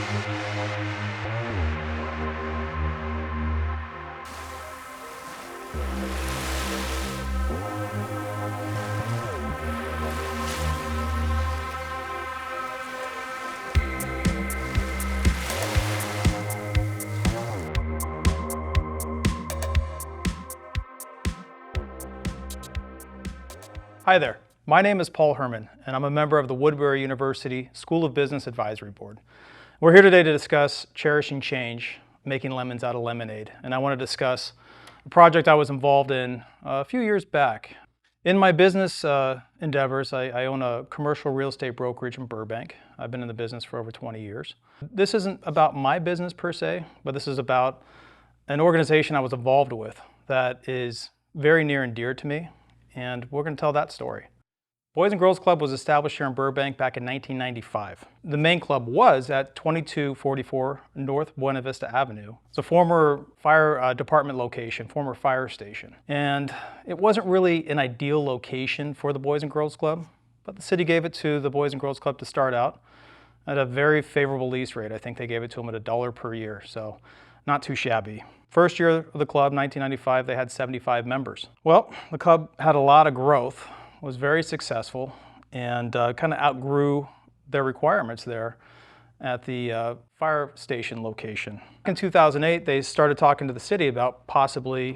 Hi there, my name is Paul Herman, and I'm a member of the Woodbury University School of Business Advisory Board. We're here today to discuss cherishing change, making lemons out of lemonade, and I want to discuss a project I was involved in a few years back. In my business endeavors, I own a commercial real estate brokerage in Burbank. I've been in the business for over 20 years. This isn't about my business per se, but this is about an organization I was involved with that is very near and dear to me. And we're going to tell that story. Boys and Girls Club was established here in Burbank back in 1995. The main club was at 2244 North Buena Vista Avenue. It's a former fire department location, former fire station. And it wasn't really an ideal location for the Boys and Girls Club, but the city gave it to the Boys and Girls Club to start out at a very favorable lease rate. I think they gave it to them at $1 per year, so not too shabby. First year of the club, 1995, they had 75 members. Well, the club had a lot of growth, was very successful, and kind of outgrew their requirements there at the fire station location. In 2008, they started talking to the city about possibly,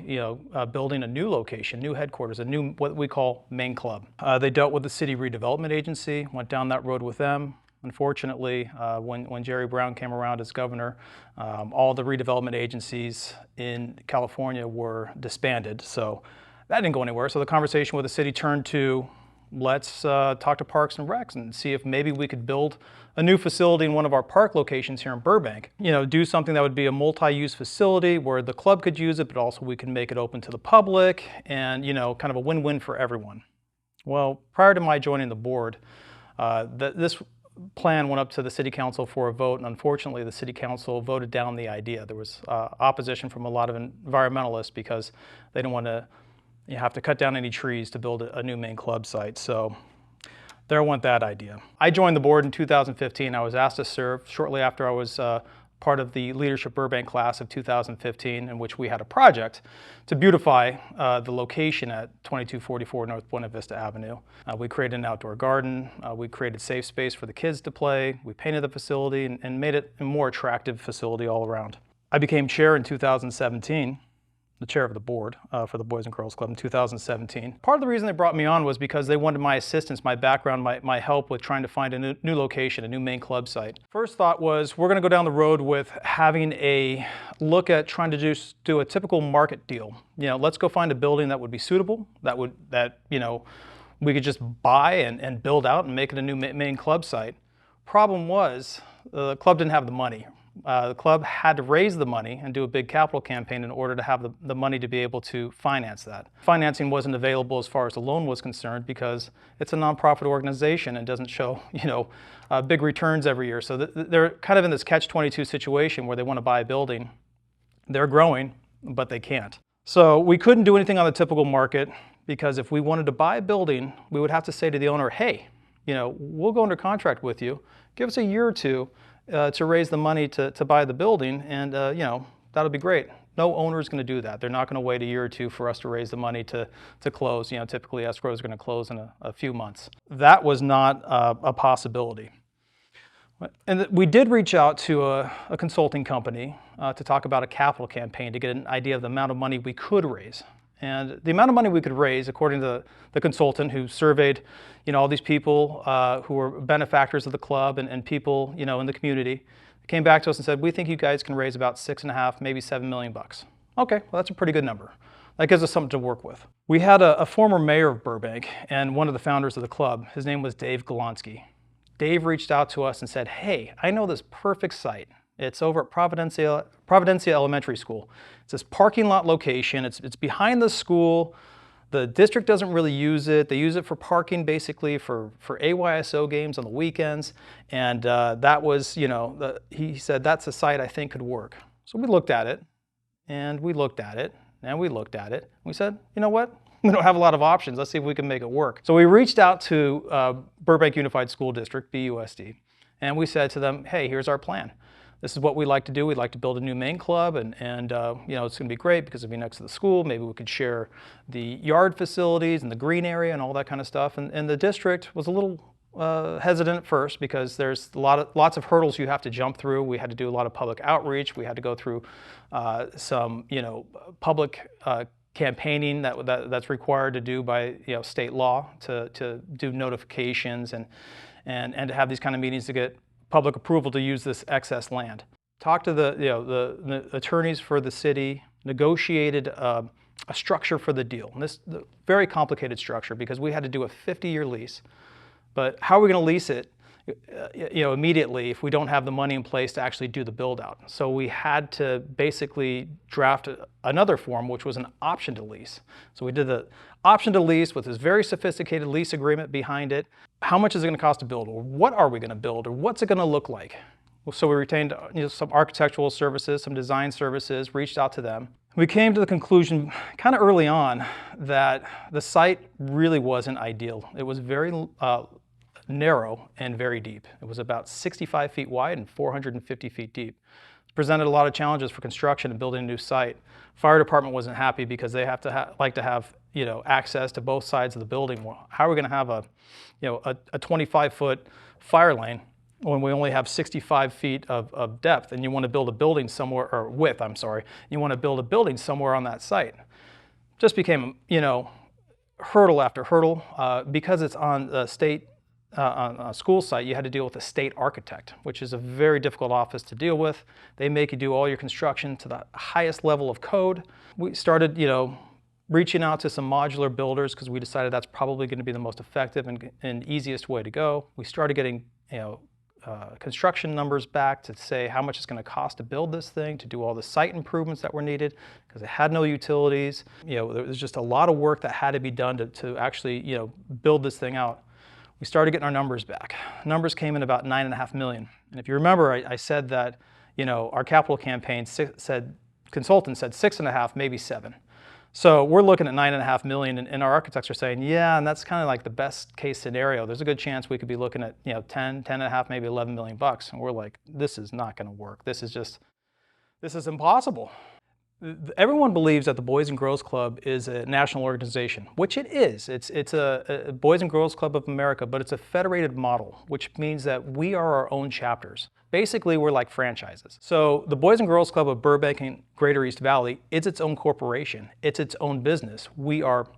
building a new location, new headquarters, a new, what we call, main club. They dealt with the city redevelopment agency, went down that road with them. Unfortunately, when Jerry Brown came around as governor, all the redevelopment agencies in California were disbanded, so that didn't go anywhere. So the conversation with the city turned to, let's talk to Parks and Recs and see if maybe we could build a new facility in one of our park locations here in Burbank. Do something that would be a multi-use facility where the club could use it, but also we can make it open to the public and, kind of a win-win for everyone. Well, prior to my joining the board, this plan went up to the city council for a vote, and unfortunately the city council voted down the idea. There was opposition from a lot of environmentalists because they didn't want to have to cut down any trees to build a new main club site. So there went that idea. I joined the board in 2015. I was asked to serve shortly after I was part of the Leadership Burbank class of 2015, in which we had a project to beautify the location at 2244 North Buena Vista Avenue. We created an outdoor garden, we created safe space for the kids to play, we painted the facility and made it a more attractive facility all around. I became chair in 2017, the chair of the board for the Boys and Girls Club in 2017. Part of the reason they brought me on was because they wanted my assistance, my background, my help with trying to find a new location, a new main club site. First thought was, we're gonna go down the road with having a look at trying to do a typical market deal. Let's go find a building that would be suitable, that we could just buy and build out and make it a new main club site. Problem was, the club didn't have the money. The club had to raise the money and do a big capital campaign in order to have the money to be able to finance that. Financing wasn't available as far as the loan was concerned because it's a nonprofit organization and doesn't show, big returns every year. So they're kind of in this catch-22 situation where they want to buy a building. They're growing, but they can't. So we couldn't do anything on the typical market because if we wanted to buy a building, we would have to say to the owner, hey, we'll go under contract with you. Give us a year or two to raise the money to buy the building, and that'll be great. No owner is going to do that. They're not going to wait a year or two for us to raise the money to close. Typically escrow is going to close in a few months. That was not a possibility. And we did reach out to a consulting company to talk about a capital campaign to get an idea of the amount of money we could raise. And the amount of money we could raise, according to the consultant who surveyed, all these people who were benefactors of the club and people, in the community, came back to us and said, we think you guys can raise about $6.5, maybe $7 million. Okay, well, that's a pretty good number. That gives us something to work with. We had a former mayor of Burbank and one of the founders of the club. His name was Dave Golonsky. Dave reached out to us and said, hey, I know this perfect site. It's over at Providencia Elementary School. It's this parking lot location. It's behind the school. The district doesn't really use it. They use it for parking, basically, for AYSO games on the weekends. And that was, he said, that's a site I think could work. So we looked at it, and we looked at it, and we looked at it. We said, you know what? We don't have a lot of options. Let's see if we can make it work. So we reached out to Burbank Unified School District, BUSD, and we said to them, hey, here's our plan. This is what we like to do. We'd like to build a new main club, and you know, it's going to be great because it'll be next to the school. Maybe we could share the yard facilities and the green area and all that kind of stuff. And the district was a little hesitant at first because there's lots of hurdles you have to jump through. We had to do a lot of public outreach. We had to go through some, you know, public campaigning that's required to do by, you know, state law to do notifications and to have these kind of meetings to get public approval to use this excess land. Talked to the attorneys for the city, negotiated a structure for the deal. And this very complicated structure because we had to do a 50-year lease. But how are we going to lease it, you know, immediately if we don't have the money in place to actually do the build out? So we had to basically draft another form, which was an option to lease. So we did the option to lease with this very sophisticated lease agreement behind it. How much is it going to cost to build, or what are we going to build, or what's it going to look like? So we retained, you know, some architectural services, some design services, reached out to them. We came to the conclusion kind of early on that the site really wasn't ideal. It was very narrow and very deep. It was about 65 feet wide and 450 feet deep. It presented a lot of challenges for construction and building a new site. Fire department wasn't happy because they have to like to have, you know, access to both sides of the building. Well, how are we going to have a 25-foot fire lane when we only have 65 feet of depth, and you want to build a building somewhere, or width, I'm sorry, you want to build a building somewhere on that site? Just became, you know, hurdle after hurdle. Because it's on the state, on a school site, you had to deal with a state architect, which is a very difficult office to deal with. They make you do all your construction to the highest level of code. We started, you know, reaching out to some modular builders because we decided that's probably going to be the most effective and easiest way to go. We started getting, you know, construction numbers back to say how much it's going to cost to build this thing, to do all the site improvements that were needed because it had no utilities. You know, there was just a lot of work that had to be done to actually, you know, build this thing out. We started getting our numbers back. Numbers came in about $9.5 million. And if you remember, I said that, you know, our capital campaign consultant said 6.5, maybe 7. So we're looking at $9.5 million, and our architects are saying, yeah, and that's kind of like the best case scenario. There's a good chance we could be looking at, you know, 10, 10.5, maybe 11 million bucks. And we're like, this is not going to work. This is impossible. Everyone believes that the Boys and Girls Club is a national organization, which it is. It's a Boys and Girls Club of America, but it's a federated model, which means that we are our own chapters. Basically, we're like franchises. So the Boys and Girls Club of Burbank and Greater East Valley, it's its own corporation. It's its own business. We are,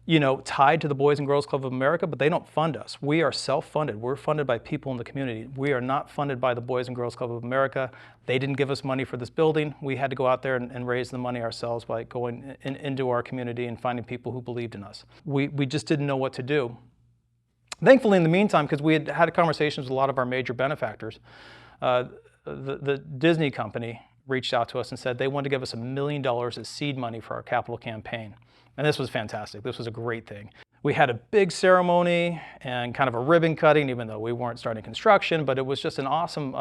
you know, tied to the Boys and Girls Club of America, but they don't fund us. We are self-funded. We're funded by people in the community. We are not funded by the Boys and Girls Club of America. They didn't give us money for this building. We had to go out there and raise the money ourselves by going into our community and finding people who believed in us. We just didn't know what to do. Thankfully, in the meantime, because we had conversations with a lot of our major benefactors, the Disney company reached out to us and said they wanted to give us $1 million as seed money for our capital campaign. And this was fantastic. This was a great thing. We had a big ceremony and kind of a ribbon cutting, even though we weren't starting construction, but it was just an awesome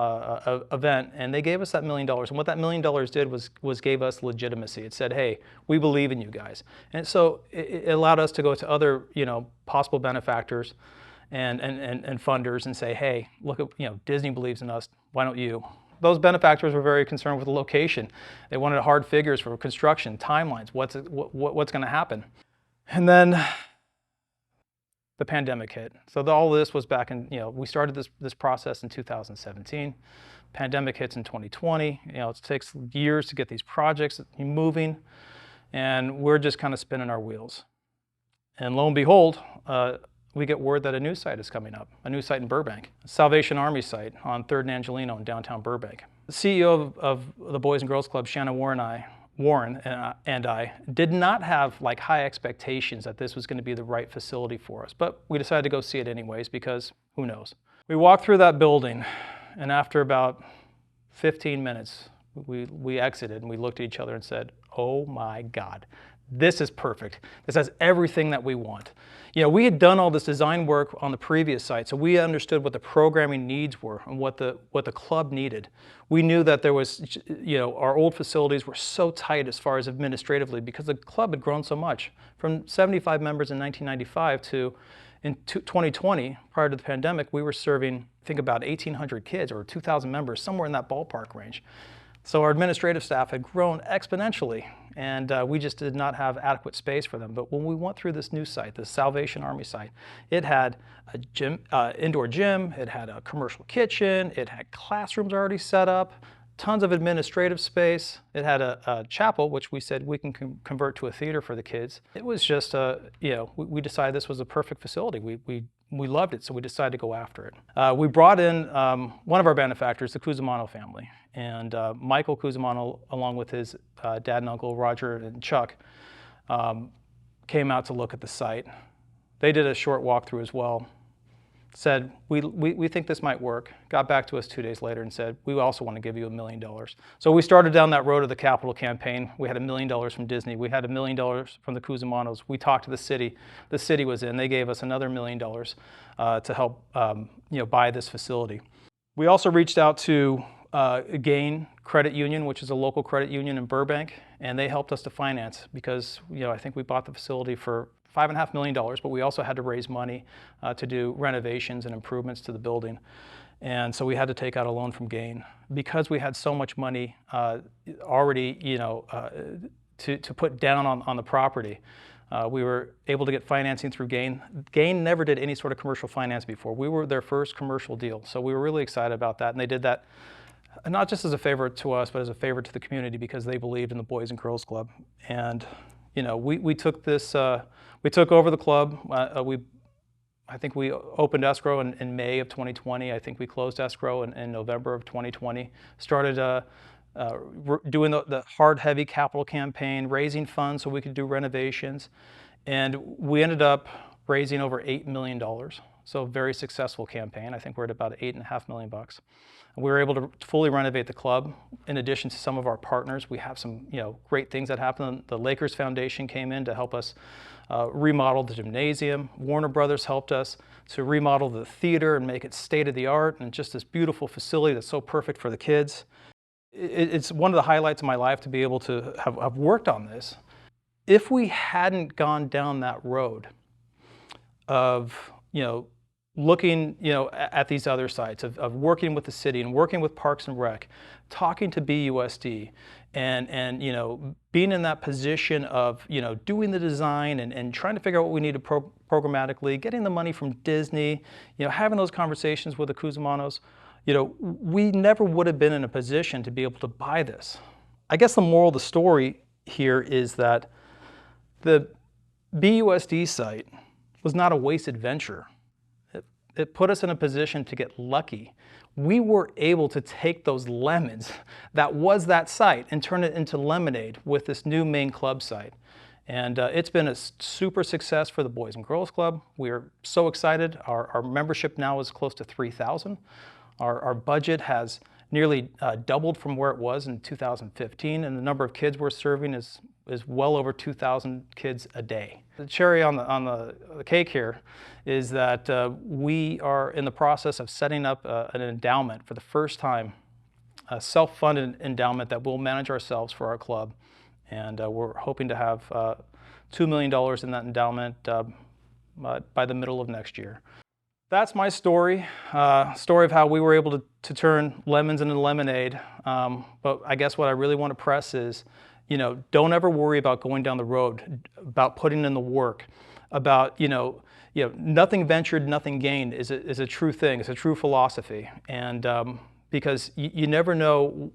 event. And they gave us that $1 million. And what that $1 million did was gave us legitimacy. It said, hey, we believe in you guys. And so it allowed us to go to other, you know, possible benefactors and funders and say, hey, look at, you know, Disney believes in us. Why don't you? Those benefactors were very concerned with the location. They wanted hard figures for construction, timelines, what's going to happen. And then the pandemic hit. So all this was back in, you know, we started this process in 2017. Pandemic hits in 2020. You know, it takes years to get these projects moving, and we're just kind of spinning our wheels. And lo and behold, we get word that a new site is coming up, a new site in Burbank, a Salvation Army site on 3rd and Angelino in downtown Burbank. The CEO of the Boys and Girls Club, Shannon Warren, and I did not have like high expectations that this was going to be the right facility for us, but we decided to go see it anyways because who knows. We walked through that building, and after about 15 minutes, we exited and we looked at each other and said, oh my God, this is perfect. This has everything that we want. You know, we had done all this design work on the previous site, so we understood what the programming needs were and what the club needed. We knew that there was, you know, our old facilities were so tight as far as administratively because the club had grown so much. From 75 members in 1995 to, In 2020, prior to the pandemic, we were serving, I think, about 1,800 kids or 2,000 members, somewhere in that ballpark range. So our administrative staff had grown exponentially, and we just did not have adequate space for them. But when we went through this new site, the Salvation Army site, it had a gym, indoor gym, it had a commercial kitchen, it had classrooms already set up, tons of administrative space. It had a chapel, which we said we can convert to a theater for the kids. It was just, we decided this was a perfect facility. We loved it, so we decided to go after it. We brought in one of our benefactors, the Cusimano family, and Michael Cusimano, along with his dad and uncle, Roger and Chuck, came out to look at the site. They did a short walkthrough as well, said, we think this might work, got back to us 2 days later and said, we also want to give you $1 million. So we started down that road of the capital campaign. We had $1 million from Disney. We had $1 million from the Cusimanos. We talked to the city. The city was in. They gave us another $1 million to help buy this facility. We also reached out to Gain Credit Union, which is a local credit union in Burbank, and they helped us to finance because I think we bought the facility for $5.5 million, but we also had to raise money to do renovations and improvements to the building. And so we had to take out a loan from Gain. Because we had so much money already, to put down on the property, we were able to get financing through Gain. Gain never did any sort of commercial finance before. We were their first commercial deal. So we were really excited about that. And they did that not just as a favor to us, but as a favor to the community because they believed in the Boys and Girls Club. And we took this, we took over the club. I think we opened escrow in May of 2020. I think we closed escrow in November of 2020. Started doing the hard, heavy capital campaign, raising funds so we could do renovations. And we ended up raising over $8 million. So a very successful campaign. I think we're at about $8.5 million. We were able to fully renovate the club. In addition to some of our partners, we have some great things that happened. The Lakers Foundation came in to help us remodel the gymnasium. Warner Brothers helped us to remodel the theater and make it state-of-the-art and just this beautiful facility that's so perfect for the kids. It's one of the highlights of my life to be able to have worked on this. If we hadn't gone down that road of looking at these other sites, of working with the city and working with Parks and Rec, talking to BUSD, and being in that position of doing the design and trying to figure out what we need to programmatically, getting the money from Disney, having those conversations with the Cusimanos, we never would have been in a position to be able to buy this. I guess the moral of the story here is that the BUSD site was not a wasted venture. It put us in a position to get lucky. We were able to take those lemons that was that site and turn it into lemonade with this new main club site. And it's been a super success for the Boys and Girls Club. We're so excited. Our membership now is close to 3,000. Our budget has nearly doubled from where it was in 2015, and the number of kids we're serving is well over 2,000 kids a day. The cherry on the cake here is that we are in the process of setting up an endowment for the first time, a self-funded endowment that we'll manage ourselves for our club. And we're hoping to have $2 million in that endowment by the middle of next year. That's my story, story of how we were able to turn lemons into lemonade. But I guess what I really want to press is, don't ever worry about going down the road, about putting in the work, about, nothing ventured, nothing gained is a true thing. It's a true philosophy. And because you never know,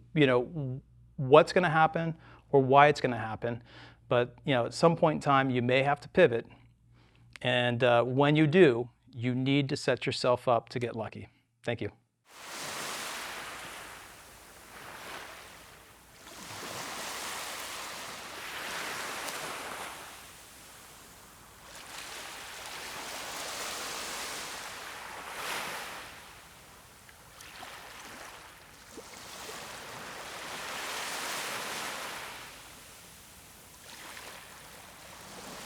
what's going to happen or why it's going to happen. But, at some point in time, you may have to pivot. And when you do, you need to set yourself up to get lucky. Thank you.